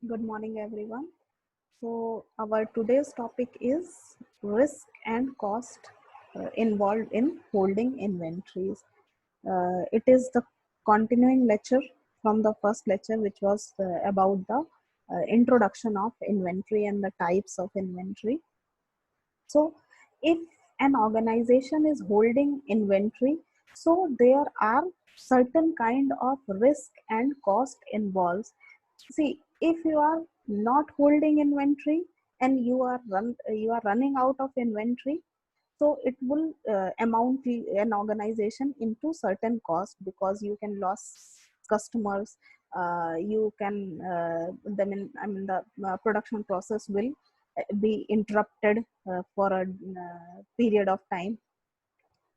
Good morning, everyone. So, our today's topic is risk and cost involved in holding inventories. It is the continuing lecture from the first lecture, which was about the introduction of inventory and the types of inventory. So, if an organization is holding inventory, so there are certain kind of risk and cost involved. See, if you are not holding inventory and you are running out of inventory, so it will amount an organization into certain cost, because you can lose customers. You can the production process will be interrupted for a period of time.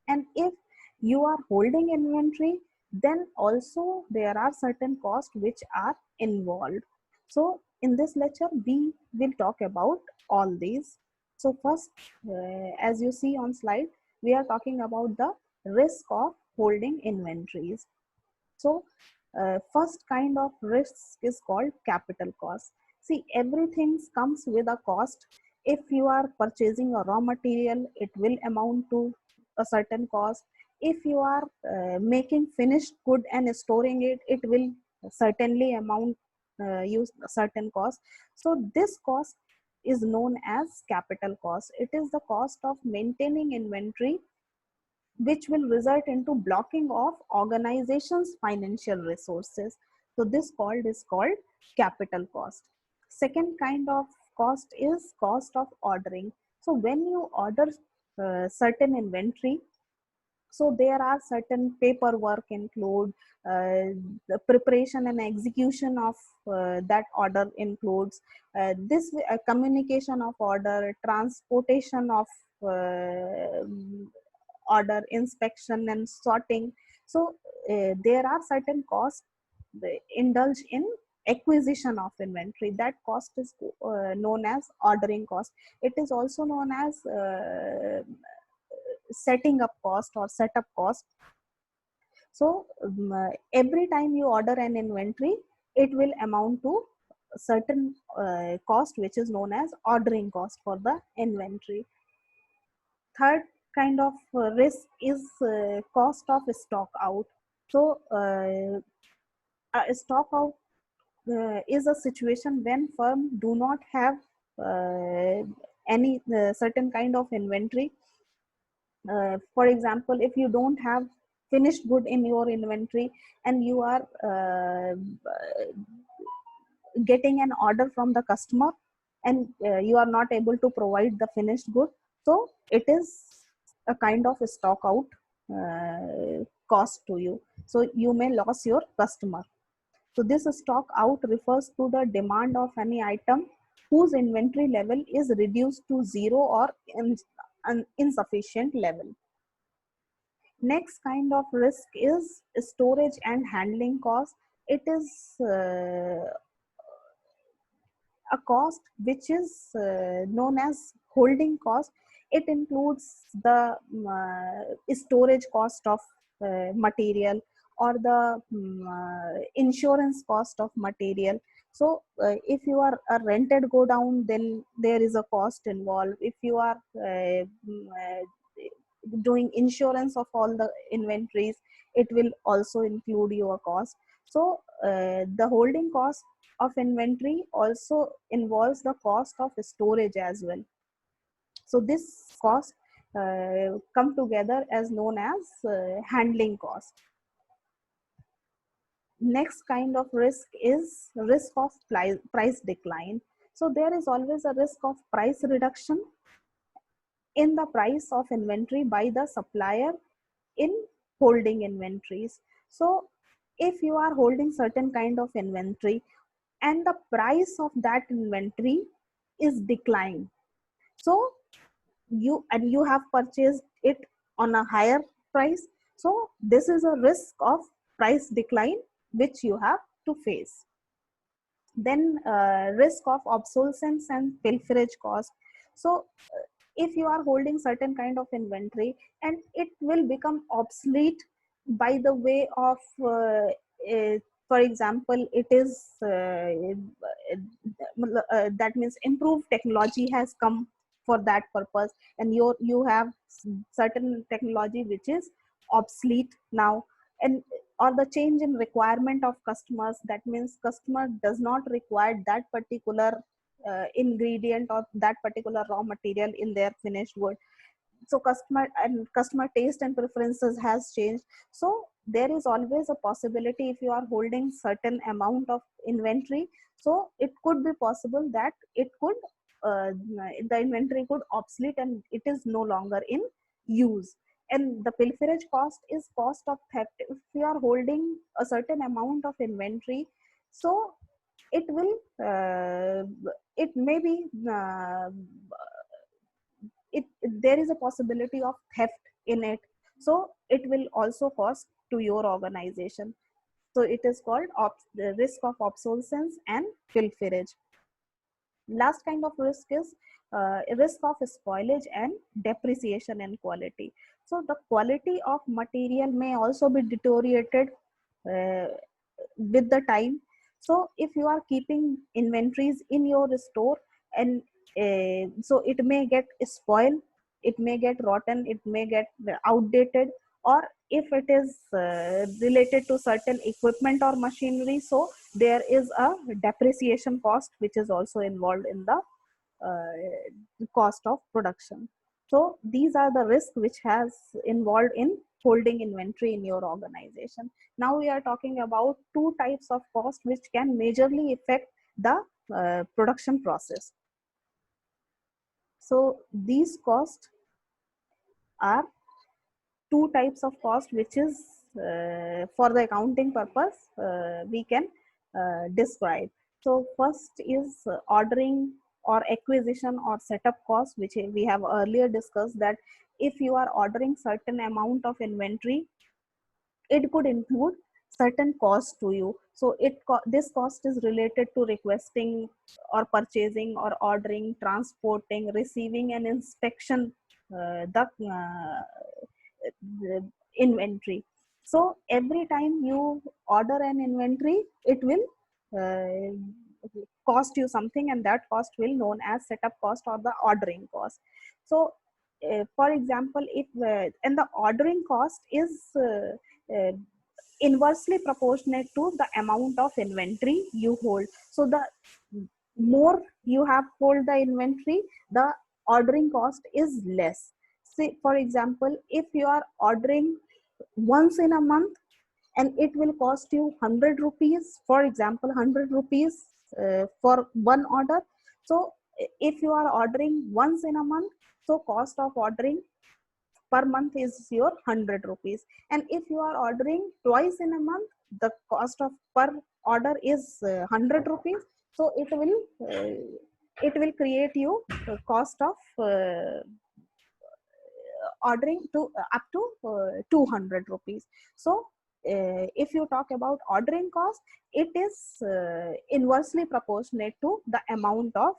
And if you are holding inventory, then also there are certain costs which are involved. So in this lecture we will talk about all these. So first, as you see on slide, we are talking about the risk of holding inventories. So first kind of risk is called capital cost. See, everything comes with a cost. If you are purchasing a raw material, it will amount to a certain cost. If you are making finished good and storing it, it will certainly amount use a certain cost. So this cost is known as capital cost. It is the cost of maintaining inventory, which will result into blocking of organization's financial resources. So this is called capital cost. Second kind of cost is cost of ordering. So when you order certain inventory, so there are certain paperwork include, the preparation and execution of that order includes this communication of order, transportation of uh, order, inspection and sorting. So there are certain costs indulge in acquisition of inventory. That cost is known as ordering cost. It is also known as setting up cost or setup cost. So every time you order an inventory, it will amount to certain cost, which is known as ordering cost for the inventory. Third kind of risk is cost of stock out. So a stock out is a situation when firm do not have uh, any certain kind of inventory. For example, if you don't have finished good in your inventory and you are getting an order from the customer, and you are not able to provide the finished good, so it is a kind of a stock out cost to you. So you may lose your customer. So this stock out refers to the demand of any item whose inventory level is reduced to zero or an insufficient level. Next kind of risk is storage and handling cost. It is a cost which is known as holding cost. It includes the storage cost of material, or the insurance cost of material. So if you are a rented go down, then there is a cost involved. If you are doing insurance of all the inventories, it will also include your cost. So the holding cost of inventory also involves the cost of storage as well. So this cost come together as known as handling cost. Next kind of risk is risk of price decline. So there is always a risk of price reduction in the price of inventory by the supplier in holding inventories. So if you are holding certain kind of inventory and the price of that inventory is declined, so you have purchased it on a higher price, so this is a risk of price decline which you have to face. Then risk of obsolescence and pilferage cost. So if you are holding certain kind of inventory and it will become obsolete by the way of for example, it is that means improved technology has come for that purpose, and you have certain technology which is obsolete now, and or the change in requirement of customers, that means customer does not require that particular ingredient or that particular raw material in their finished good. So customer taste and preferences has changed. So there is always a possibility, if you are holding certain amount of inventory, so it could be possible that it could the inventory could obsolete and it is no longer in use. And the pilferage cost is cost of theft. If you are holding a certain amount of inventory, so it will it may be there is a possibility of theft in it, so it will also cost to your organization. So it is called the risk of obsolescence and pilferage. Last kind of risk is risk of spoilage and depreciation in quality. So the quality of material may also be deteriorated uh, with the time. So if you are keeping inventories in your store, and so it may get spoiled, it may get rotten, it may get outdated, or if it is related to certain equipment or machinery, so there is a depreciation cost which is also involved in the cost of production. So these are the risks which has involved in holding inventory in your organization. Now we are talking about two types of cost which can majorly affect the production process. So these costs are two types of cost which is for the accounting purpose we can describe. So first is ordering or acquisition or setup cost, which we have earlier discussed, that if you are ordering certain amount of inventory, it could include certain cost to you. So this cost is related to requesting or purchasing or ordering, transporting, receiving, and inspection the inventory. So every time you order an inventory, it will cost you something, and that cost will known as setup cost or the ordering cost. So for example, if and the ordering cost is inversely proportionate to the amount of inventory you hold. So the more you have hold the inventory, the ordering cost is less. Say for example, if you are ordering once in a month, and it will cost you 100 rupees, for example 100 rupees for one order. So if you are ordering once in a month, so cost of ordering per month is your 100 rupees. And if you are ordering twice in a month, the cost of per order is 100 rupees. So it will create you the cost of ordering to up to 200 rupees. So if you talk about ordering cost, it is inversely proportionate to the amount of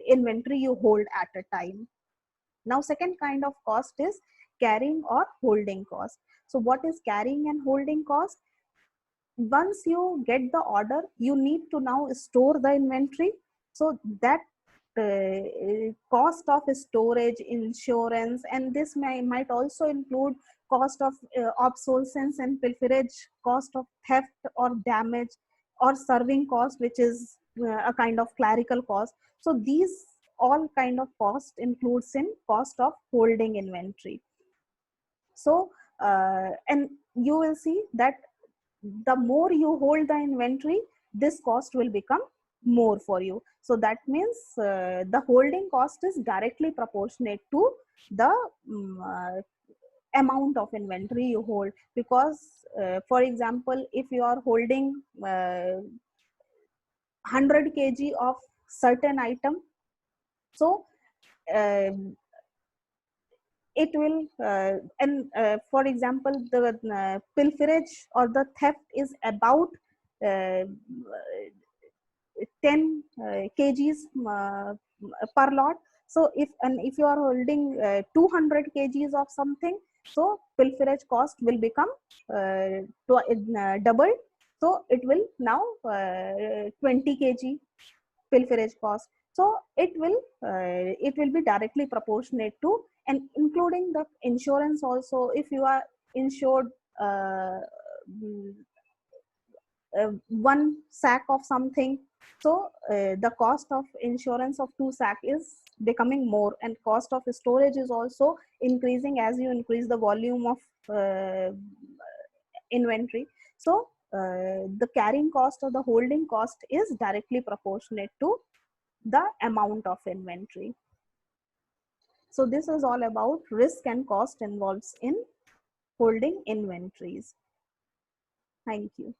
inventory you hold at a time. Now second kind of cost is carrying or holding cost. So what is carrying and holding cost? Once you get the order, you need to now store the inventory. So that cost of storage, insurance, and this might also include cost of obsolescence and pilferage, cost of theft or damage, or serving cost, which is a kind of clerical cost. So these all kind of cost includes in cost of holding inventory. So and you will see that the more you hold the inventory, this cost will become more for you. So that means the holding cost is directly proportionate to the amount of inventory you hold. Because for example, if you are holding 100 kg of certain item, so um it will and for example, the pilferage or the theft is about uh, 10 kgs per lot. So if you are holding 200 kgs of something, so pilferage cost will become double. So it will now 20 kg pilferage cost. So it will be directly proportionate to, and including the insurance also. If you are insured mm, one sack of something, so the cost of insurance of 2 sack is becoming more, and cost of storage is also increasing as you increase the volume of inventory. So the carrying cost or the holding cost is directly proportionate to the amount of inventory. So this is all about risk and cost involved in holding inventories. Thank you.